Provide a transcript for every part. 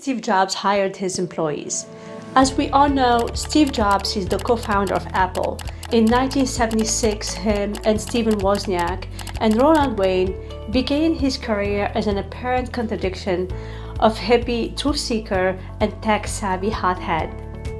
Steve Jobs hired his employees? As we all know, Steve Jobs is the co-founder of Apple. In 1976, him and Stephen Wozniak and Ronald Wayne began his career as an apparent contradiction of hippie truth seeker and tech-savvy hothead.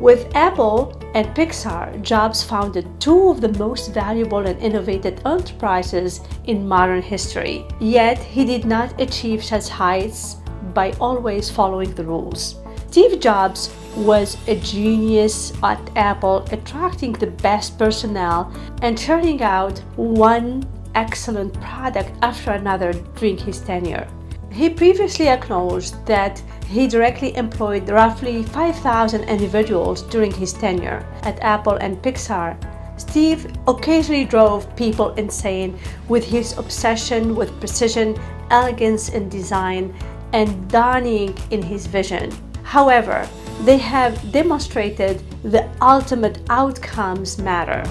With Apple and Pixar, Jobs founded two of the most valuable and innovative enterprises in modern history. Yet, he did not achieve such heights by always following the rules. Steve Jobs was a genius at Apple, attracting the best personnel and churning out one excellent product after another during his tenure. He previously acknowledged that he directly employed roughly 5,000 individuals during his tenure at Apple and Pixar. Steve occasionally drove people insane with his obsession with precision, elegance in design, and dawning in his vision. However, they have demonstrated the ultimate outcomes matter.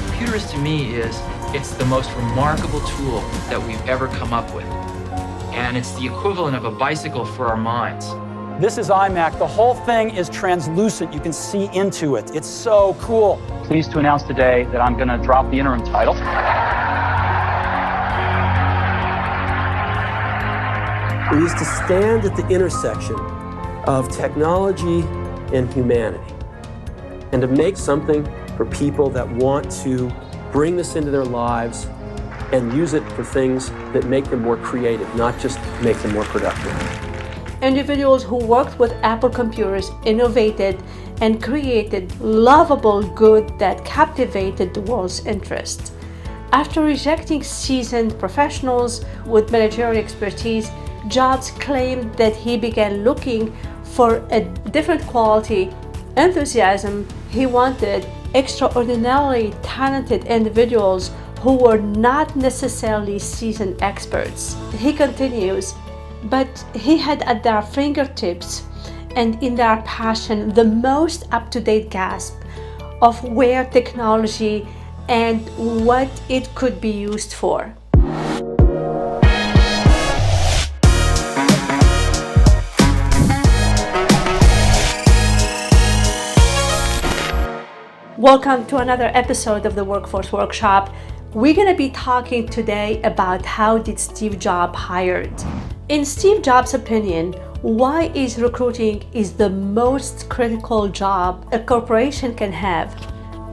Computers to me it's the most remarkable tool that we've ever come up with. And it's the equivalent of a bicycle for our minds. This is iMac. The whole thing is translucent. You can see into it. It's so cool. Pleased to announce today that I'm going to drop the interim title. We used to stand at the intersection of technology and humanity and to make something for people that want to bring this into their lives and use it for things that make them more creative, not just make them more productive. Individuals who worked with Apple computers innovated and created lovable good that captivated the world's interest. After rejecting seasoned professionals with managerial expertise, Jobs claimed that he began looking for a different quality, enthusiasm. He wanted extraordinarily talented individuals who were not necessarily seasoned experts. He continues, but he had at their fingertips and in their passion the most up-to-date grasp of where technology and what it could be used for. Welcome to another episode of the Workforce Workshop. We're going to be talking today about how did Steve Jobs hired. In Steve Jobs' opinion, why is recruiting is the most critical job a corporation can have?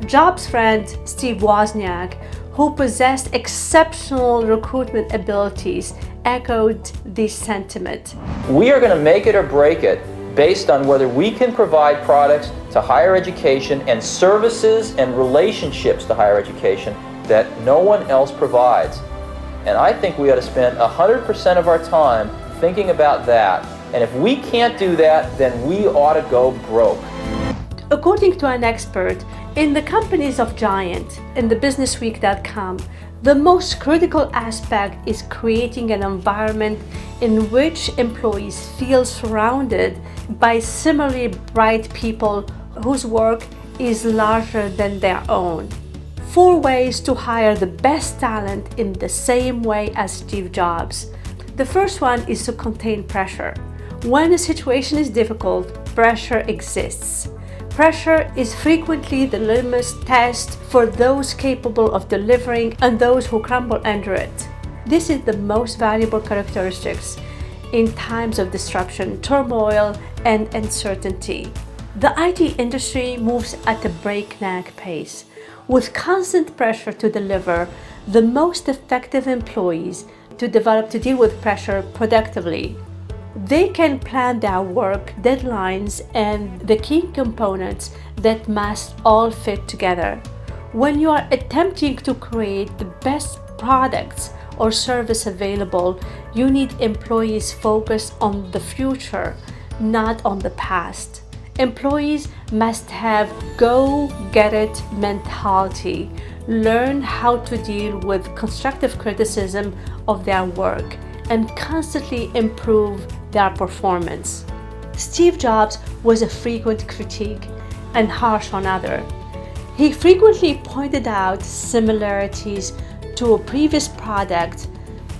Jobs' friend Steve Wozniak, who possessed exceptional recruitment abilities, echoed this sentiment. We are going to make it or break it based on whether we can provide products to higher education and services and relationships to higher education that no one else provides. And I think we ought to spend 100% of our time thinking about that. And if we can't do that, then we ought to go broke. According to an expert in the companies of giant in the businessweek.com, the most critical aspect is creating an environment in which employees feel surrounded by similarly bright people whose work is larger than their own. 4 ways to hire the best talent in the same way as Steve Jobs. The first one is to contain pressure. When a situation is difficult, pressure exists. Pressure is frequently the litmus test for those capable of delivering and those who crumble under it. This is the most valuable characteristics in times of disruption, turmoil, and uncertainty. The IT industry moves at a breakneck pace, with constant pressure to deliver. The most effective employees to deal with pressure productively. They can plan their work, deadlines, and the key components that must all fit together. When you are attempting to create the best products or service available, you need employees focused on the future, not on the past. Employees must have go-get-it mentality, learn how to deal with constructive criticism of their work, and constantly improve their performance. Steve Jobs was a frequent critic and harsh on others. He frequently pointed out similarities to a previous product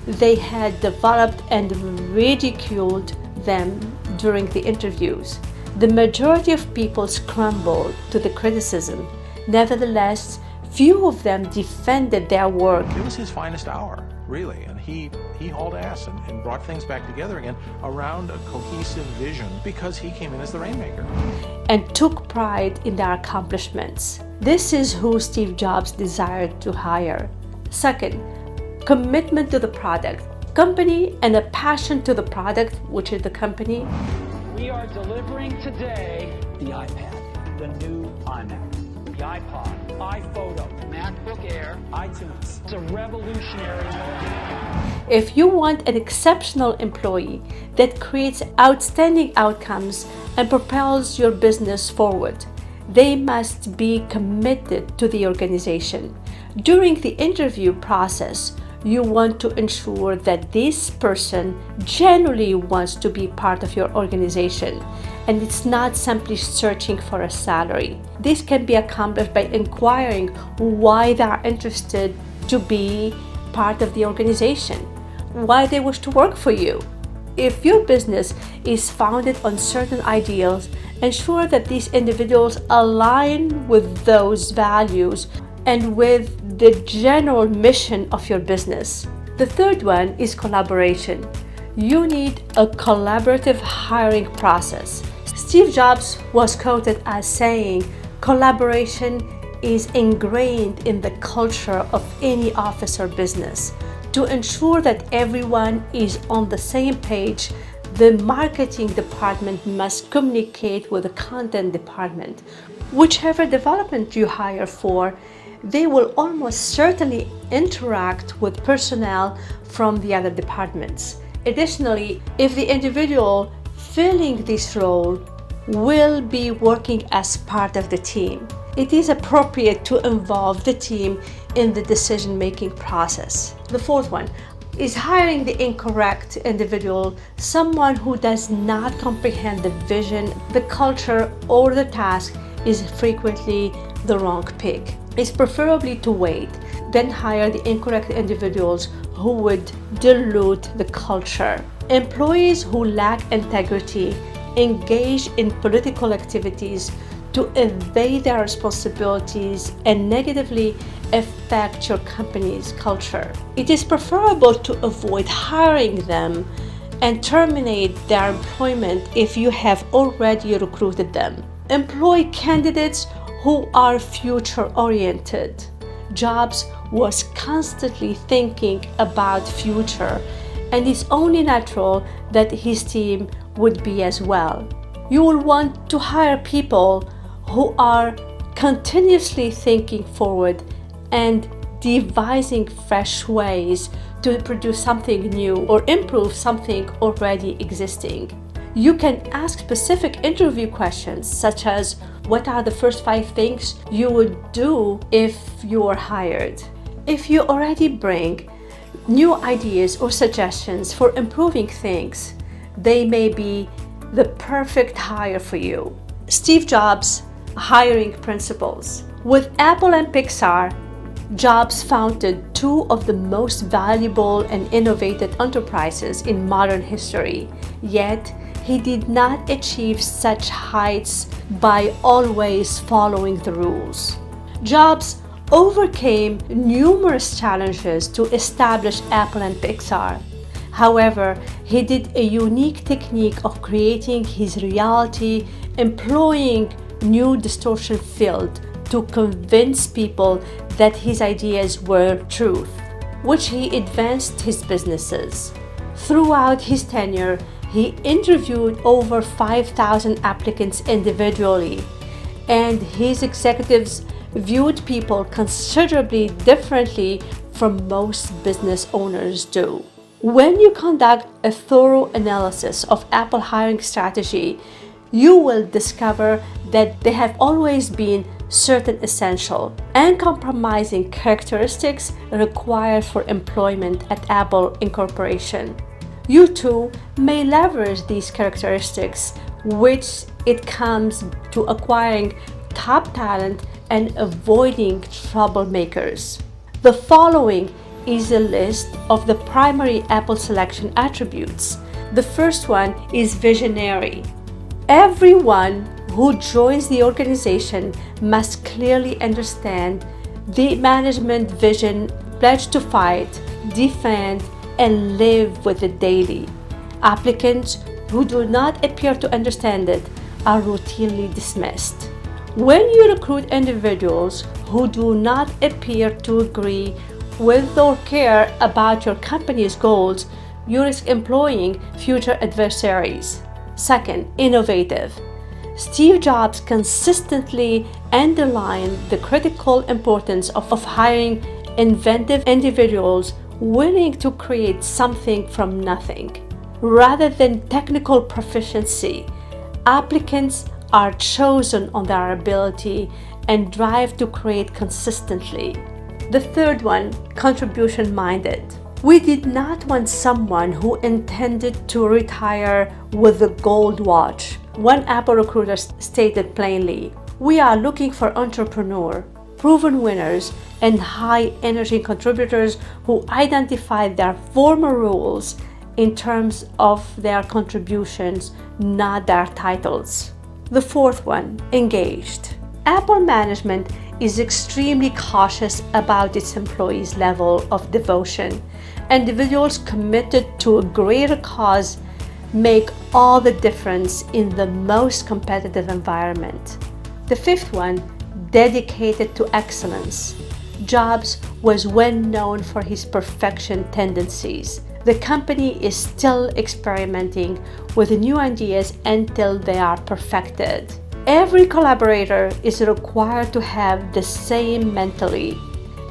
they had developed and ridiculed them during the interviews. The majority of people scrambled to the criticism. Nevertheless, few of them defended their work. It was his finest hour, really, and he hauled ass and brought things back together again around a cohesive vision because he came in as the rainmaker. And took pride in their accomplishments. This is who Steve Jobs desired to hire. Second, commitment to the product, company, and a passion to the product, which is the company. We are delivering today the iPad, the new iMac, the iPod, iPhoto, MacBook Air, iTunes. It's a revolutionary moment. If you want an exceptional employee that creates outstanding outcomes and propels your business forward, they must be committed to the organization. During the interview process, you want to ensure that this person genuinely wants to be part of your organization and it's not simply searching for a salary. This can be accomplished by inquiring why they are interested to be part of the organization, why they wish to work for you. If your business is founded on certain ideals, ensure that these individuals align with those values and with the general mission of your business. The third one is collaboration. You need a collaborative hiring process. Steve Jobs was quoted as saying, "Collaboration is ingrained in the culture of any office or business. To ensure that everyone is on the same page, the marketing department must communicate with the content department. Whichever development you hire for, they will almost certainly interact with personnel from the other departments. Additionally, if the individual filling this role will be working as part of the team, it is appropriate to involve the team in the decision-making process." The fourth one is hiring the incorrect individual, someone who does not comprehend the vision, the culture, or the task is frequently the wrong pick. It's preferably to wait, then hire the incorrect individuals who would dilute the culture. Employees who lack integrity engage in political activities to evade their responsibilities and negatively affect your company's culture. It is preferable to avoid hiring them and terminate their employment if you have already recruited them. Employ candidates who are future-oriented. Jobs was constantly thinking about future, and it's only natural that his team would be as well. You will want to hire people who are continuously thinking forward and devising fresh ways to produce something new or improve something already existing. You can ask specific interview questions such as, what are the first 5 things you would do if you were hired? If you already bring new ideas or suggestions for improving things, they may be the perfect hire for you. Steve Jobs' hiring principles. With Apple and Pixar, Jobs founded 2 of the most valuable and innovative enterprises in modern history, yet he did not achieve such heights by always following the rules. Jobs overcame numerous challenges to establish Apple and Pixar. However, he did a unique technique of creating his reality, employing new distortion field to convince people that his ideas were truth, which he advanced his businesses. Throughout his tenure, he interviewed over 5,000 applicants individually, and his executives viewed people considerably differently from most business owners do. When you conduct a thorough analysis of Apple hiring strategy, you will discover that they have always been certain essential and compromising characteristics required for employment at Apple Incorporation. You too may leverage these characteristics, which it comes to acquiring top talent and avoiding troublemakers. The following is a list of the primary Apple selection attributes. The first one is visionary. Everyone who joins the organization must clearly understand the management vision pledged to fight, defend, and live with it daily. Applicants who do not appear to understand it are routinely dismissed. When you recruit individuals who do not appear to agree with or care about your company's goals, you risk employing future adversaries. Second, innovative. Steve Jobs consistently underlined the critical importance of hiring inventive individuals willing to create something from nothing. Rather than technical proficiency, applicants are chosen on their ability and drive to create consistently. The third one, contribution-minded. We did not want someone who intended to retire with a gold watch. One Apple recruiter stated plainly, "We are looking for entrepreneurs, proven winners, and high-energy contributors who identify their former roles in terms of their contributions, not their titles." The fourth one, engaged. Apple management is extremely cautious about its employees' level of devotion. Individuals committed to a greater cause make all the difference in the most competitive environment. The fifth one, dedicated to excellence. Jobs was well known for his perfection tendencies. The company is still experimenting with new ideas until they are perfected. Every collaborator is required to have the same mentality.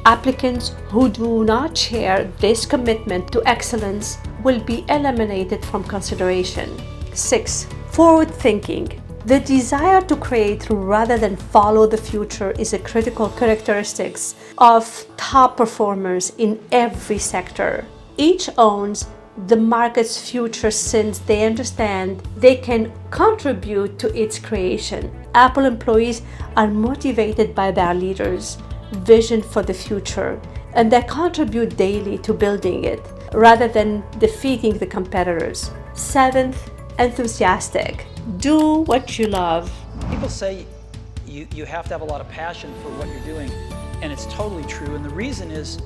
Applicants who do not share this commitment to excellence will be eliminated from consideration. 6. Forward thinking. The desire to create rather than follow the future is a critical characteristic of top performers in every sector. Each owns the market's future since they understand they can contribute to its creation. Apple employees are motivated by their leaders' vision for the future, and they contribute daily to building it rather than defeating the competitors. 7th, enthusiastic. Do what you love. People say you have to have a lot of passion for what you're doing, and it's totally true. And the reason is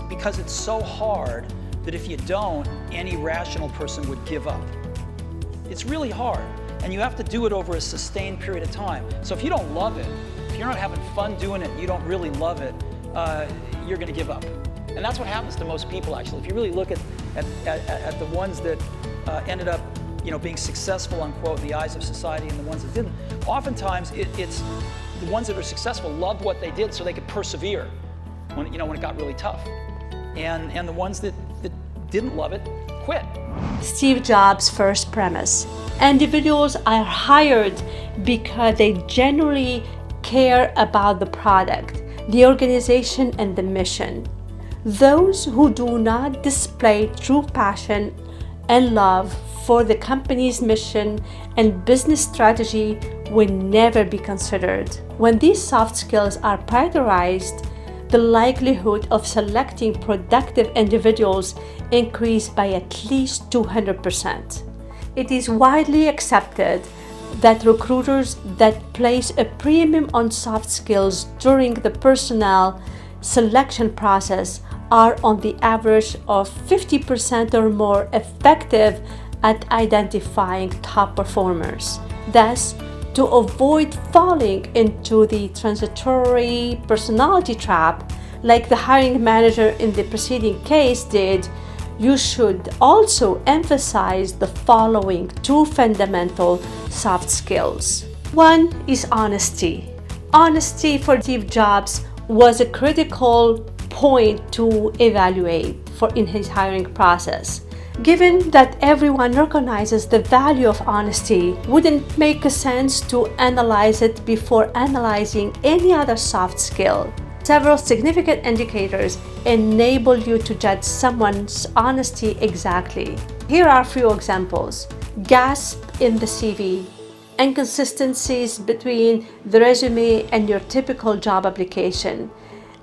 because it's so hard that if you don't, any rational person would give up. It's really hard, and you have to do it over a sustained period of time. So if you don't love it, if you're not having fun doing it, you don't really love it, you're going to give up. And that's what happens to most people, actually. If you really look at the ones that ended up, being successful, unquote, in the eyes of society, and the ones that didn't, oftentimes it's the ones that are successful loved what they did so they could persevere when it got really tough. And the ones that didn't love it quit. Steve Jobs' first premise. Individuals are hired because they genuinely care about the product, the organization, and the mission. Those who do not display true passion and love for the company's mission and business strategy will never be considered. When these soft skills are prioritized, the likelihood of selecting productive individuals increase by at least 200%. It is widely accepted that recruiters that place a premium on soft skills during the personnel selection process are on the average of 50% or more effective at identifying top performers. Thus, to avoid falling into the transitory personality trap, like the hiring manager in the preceding case did, you should also emphasize the following two fundamental soft skills. One is honesty. Honesty for Steve Jobs was a critical point to evaluate in his hiring process. Given that everyone recognizes the value of honesty, wouldn't it make sense to analyze it before analyzing any other soft skill? Several significant indicators enable you to judge someone's honesty exactly. Here are a few examples. Gaps in the CV, inconsistencies between the resume and your typical job application,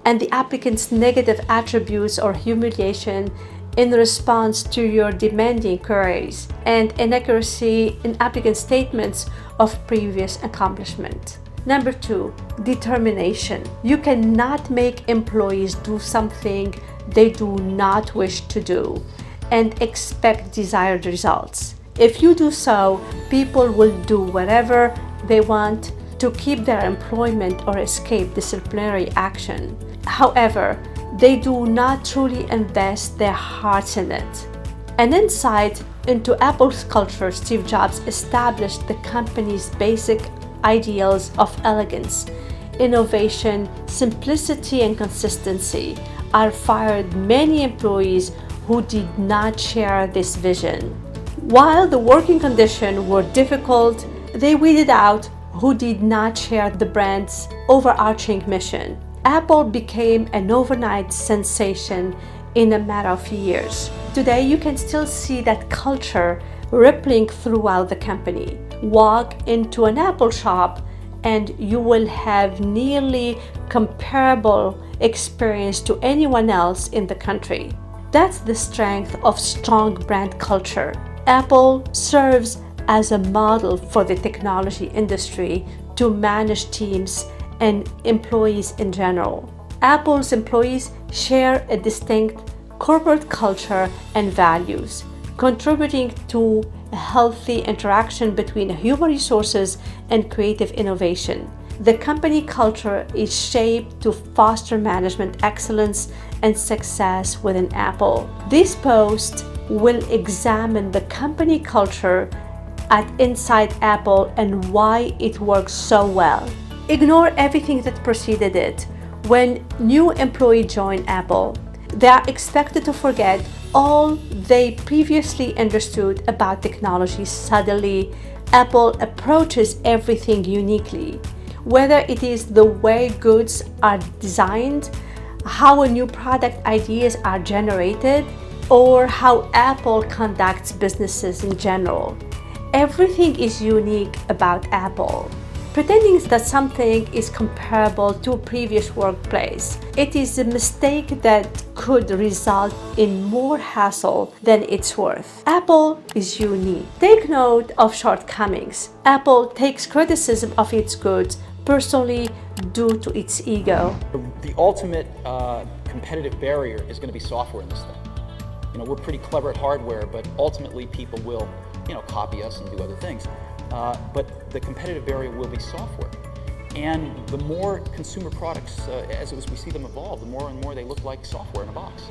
and the applicant's negative attributes or humiliation in response to your demanding queries, and inaccuracy in applicant statements of previous accomplishment. Number 2, determination. You cannot make employees do something they do not wish to do and expect desired results. If you do so, people will do whatever they want to keep their employment or escape disciplinary action. However, they do not truly invest their hearts in it. An insight into Apple's culture, Steve Jobs established the company's basic ideals of elegance, innovation, simplicity, and consistency. I fired many employees who did not share this vision. While the working conditions were difficult, they weeded out who did not share the brand's overarching mission. Apple became an overnight sensation in a matter of years. Today, you can still see that culture rippling throughout the company. Walk into an Apple shop and you will have nearly comparable experience to anyone else in the country. That's the strength of strong brand culture. Apple serves as a model for the technology industry to manage teams and employees in general. Apple's employees share a distinct corporate culture and values, contributing to a healthy interaction between human resources and creative innovation. The company culture is shaped to foster management excellence and success within Apple. This post will examine the company culture at Inside Apple and why it works so well. Ignore everything that preceded it. When new employees join Apple, they are expected to forget all they previously understood about technology. Suddenly, Apple approaches everything uniquely. Whether it is the way goods are designed, how new product ideas are generated, or how Apple conducts businesses in general. Everything is unique about Apple. Pretending that something is comparable to a previous workplace, it is a mistake that could result in more hassle than it's worth. Apple is unique. Take note of shortcomings. Apple takes criticism of its goods personally due to its ego. The ultimate competitive barrier is going to be software in this thing. We're pretty clever at hardware, but ultimately people will, copy us and do other things. But the competitive barrier will be software. And the more consumer products, as we see them evolve, the more and more they look like software in a box.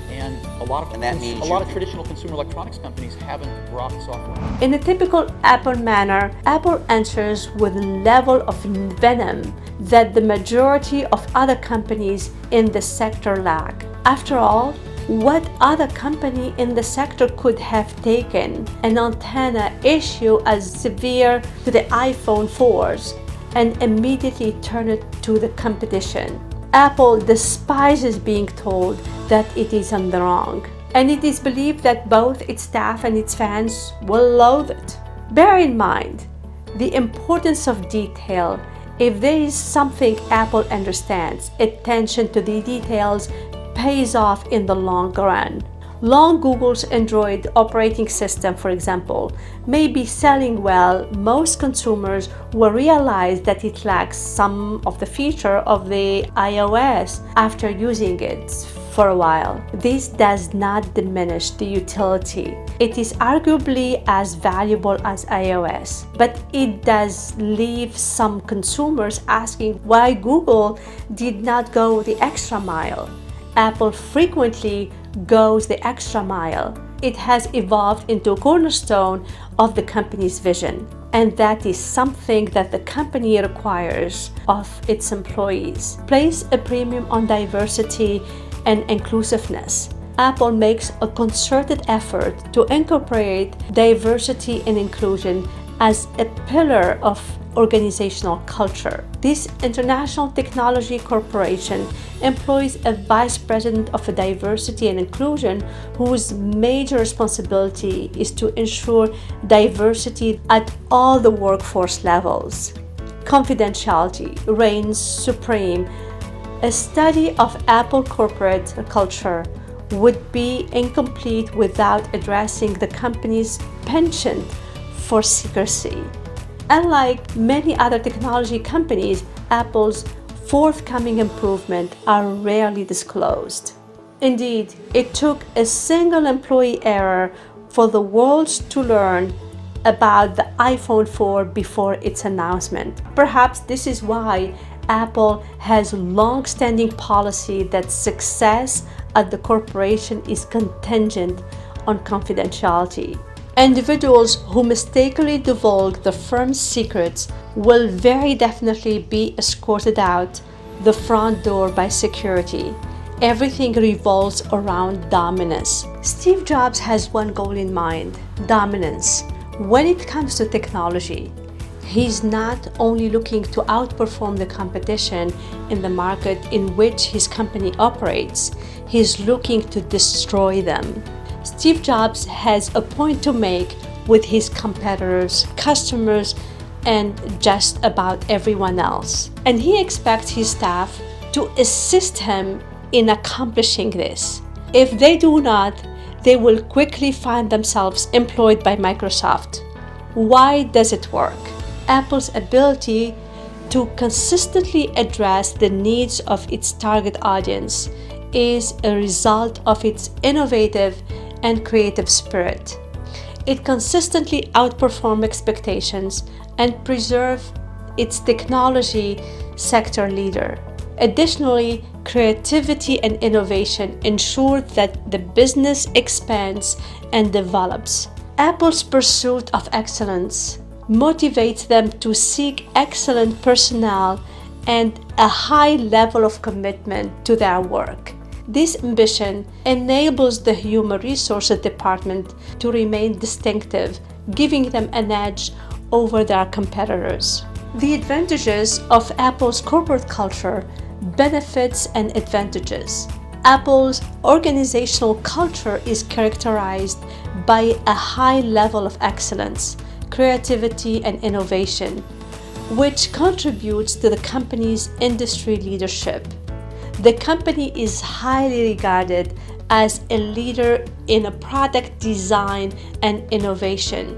And a lot of traditional consumer electronics companies haven't brought software. In a typical Apple manner, Apple answers with a level of venom that the majority of other companies in the sector lack. After all, what other company in the sector could have taken an antenna issue as severe to the iPhone 4s and immediately turn it to the competition? Apple despises being told that it is on the wrong, and it is believed that both its staff and its fans will loathe it. Bear in mind the importance of detail. If there is something Apple understands, attention to the details pays off in the long run. Long Google's Android operating system, for example, may be selling well. Most consumers will realize that it lacks some of the feature of the iOS after using it for a while. This does not diminish the utility. It is arguably as valuable as iOS, but it does leave some consumers asking why Google did not go the extra mile. Apple frequently goes the extra mile. It has evolved into a cornerstone of the company's vision, and that is something that the company requires of its employees. Place a premium on diversity and inclusiveness. Apple makes a concerted effort to incorporate diversity and inclusion as a pillar of organizational culture. This international technology corporation employs a vice president of diversity and inclusion whose major responsibility is to ensure diversity at all the workforce levels. Confidentiality reigns supreme. A study of Apple corporate culture would be incomplete without addressing the company's penchant for secrecy. Unlike many other technology companies, Apple's forthcoming improvements are rarely disclosed. Indeed, it took a single employee error for the world to learn about the iPhone 4 before its announcement. Perhaps this is why Apple has a long-standing policy that success at the corporation is contingent on confidentiality. Individuals who mistakenly divulge the firm's secrets will very definitely be escorted out the front door by security. Everything revolves around dominance. Steve Jobs has one goal in mind: dominance. When it comes to technology, he's not only looking to outperform the competition in the market in which his company operates, he's looking to destroy them. Steve Jobs has a point to make with his competitors, customers, and just about everyone else. And he expects his staff to assist him in accomplishing this. If they do not, they will quickly find themselves employed by Microsoft. Why does it work? Apple's ability to consistently address the needs of its target audience is a result of its innovative and creative spirit. It consistently outperforms expectations and preserves its technology sector leader. Additionally, creativity and innovation ensure that the business expands and develops. Apple's pursuit of excellence motivates them to seek excellent personnel and a high level of commitment to their work. This ambition enables the human resources department to remain distinctive, giving them an edge over their competitors. The advantages of Apple's corporate culture: benefits and advantages. Apple's organizational culture is characterized by a high level of excellence, creativity, and innovation, which contributes to the company's industry leadership. The company is highly regarded as a leader in product design and innovation.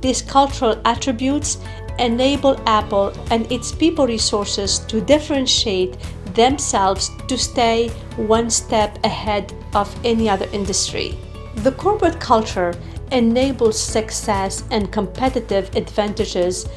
These cultural attributes enable Apple and its people resources to differentiate themselves to stay one step ahead of any other industry. The corporate culture enables success and competitive advantages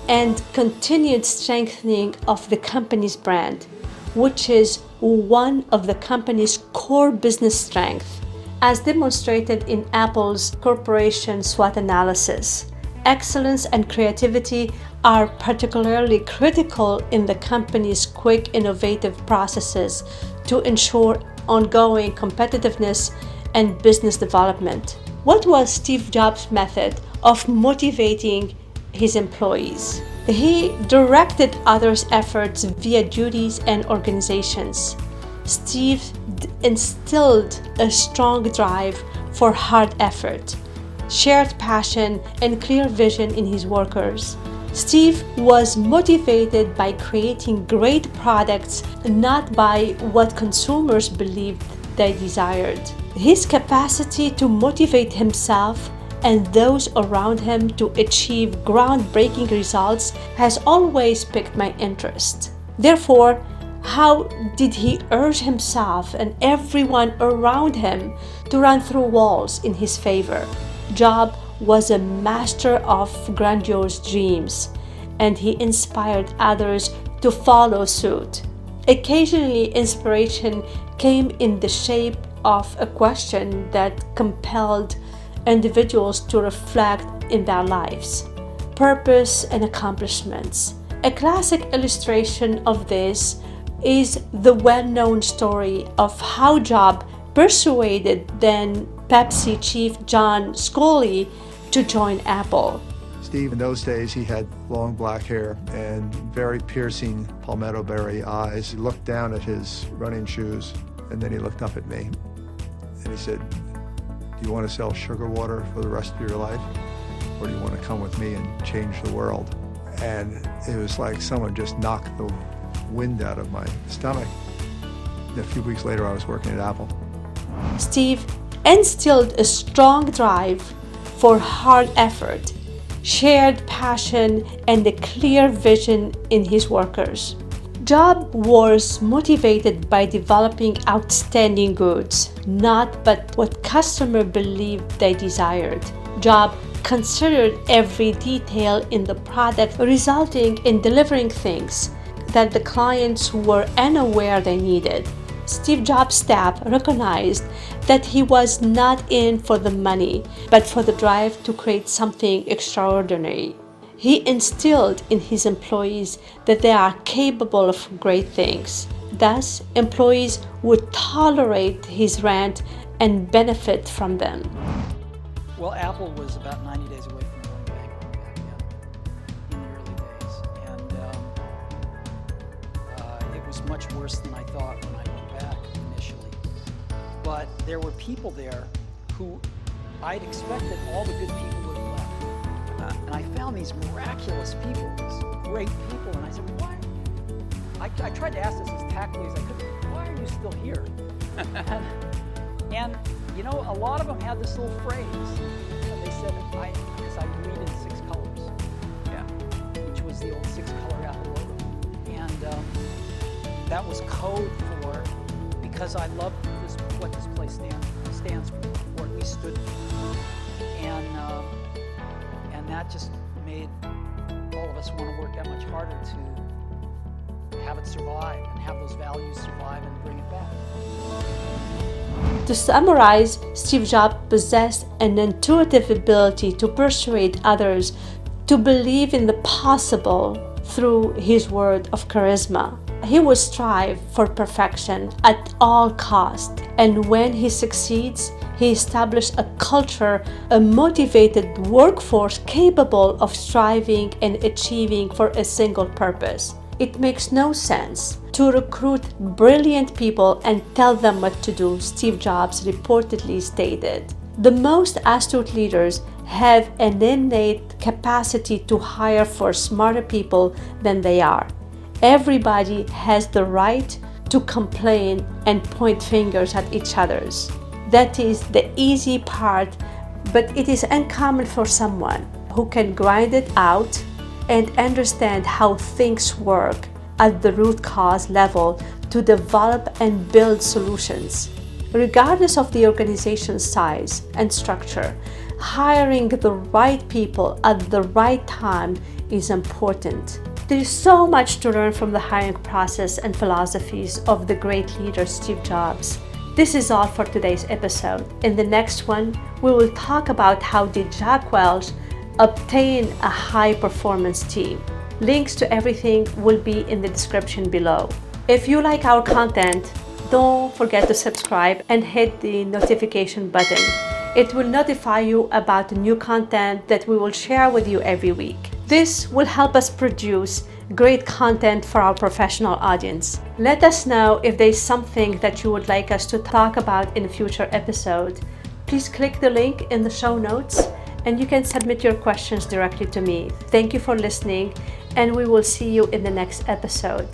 and continued strengthening of the company's brand, which is one of the company's core business strengths. As demonstrated in Apple's corporation SWOT analysis, excellence and creativity are particularly critical in the company's quick, innovative processes to ensure ongoing competitiveness and business development. What was Steve Jobs' method of motivating his employees? He directed others' efforts via duties and organizations. Steve instilled a strong drive for hard effort, shared passion, and clear vision in his workers. Steve was motivated by creating great products, not by what consumers believed they desired. His capacity to motivate himself and those around him to achieve groundbreaking results has always piqued my interest. Therefore, how did he urge himself and everyone around him to run through walls in his favor? Jobs was a master of grandiose dreams, and he inspired others to follow suit. Occasionally, inspiration came in the shape of a question that compelled individuals to reflect in their lives, purpose, and accomplishments. A classic illustration of this is the well-known story of how Jobs persuaded then Pepsi chief John Sculley to join Apple. Steve, in those days, he had long black hair and very piercing palmetto berry eyes. He looked down at his running shoes, and then he looked up at me. And he said, "Do you want to sell sugar water for the rest of your life? Or do you want to come with me and change the world?" And it was like someone just knocked the wind out of my stomach. A few weeks later, I was working at Apple. Steve instilled a strong drive for hard effort, shared passion, and a clear vision in his workers. Jobs was motivated by developing outstanding goods, not but what customers believed they desired. Jobs considered every detail in the product, resulting in delivering things that the clients were unaware they needed. Steve Jobs' staff recognized that he was not in for the money, but for the drive to create something extraordinary. He instilled in his employees that they are capable of great things. Thus, employees would tolerate his rant and benefit from them. Well, Apple was about 90 days away from going bankrupt back then, in the early days. And it was much worse than I thought when I went back initially. But there were people there who I'd expected all the good people would have left. And I found these miraculous people, these great people, and I said, why? I tried to ask this as tactfully as I could, why are you still here? and you know, a lot of them had this little phrase. They said, because I read in 6 colors, which was the old 6-color Apple logo. And that was code for, because I love this, what this place stands for, or at least stood for. And that just made all of us want to work that much harder to have it survive and have those values survive and bring it back. To summarize, Steve Jobs possessed an intuitive ability to persuade others to believe in the possible through his word of charisma. He would strive for perfection at all costs, and when he succeeds, he established a culture, a motivated workforce capable of striving and achieving for a single purpose. It makes no sense to recruit brilliant people and tell them what to do, Steve Jobs reportedly stated. The most astute leaders have an innate capacity to hire for smarter people than they are. Everybody has the right to complain and point fingers at each other's. That is the easy part, but it is uncommon for someone who can grind it out and understand how things work at the root cause level to develop and build solutions. Regardless of the organization's size and structure, hiring the right people at the right time is important. There is so much to learn from the hiring process and philosophies of the great leader Steve Jobs. This is all for today's episode. In the next one, we will talk about how did Jack Welch obtain a high-performance team. Links to everything will be in the description below. If you like our content, don't forget to subscribe and hit the notification button. It will notify you about the new content that we will share with you every week. This will help us produce great content for our professional audience. Let us know if there's something that you would like us to talk about in a future episode. Please click the link in the show notes and you can submit your questions directly to me. Thank you for listening, and we will see you in the next episode.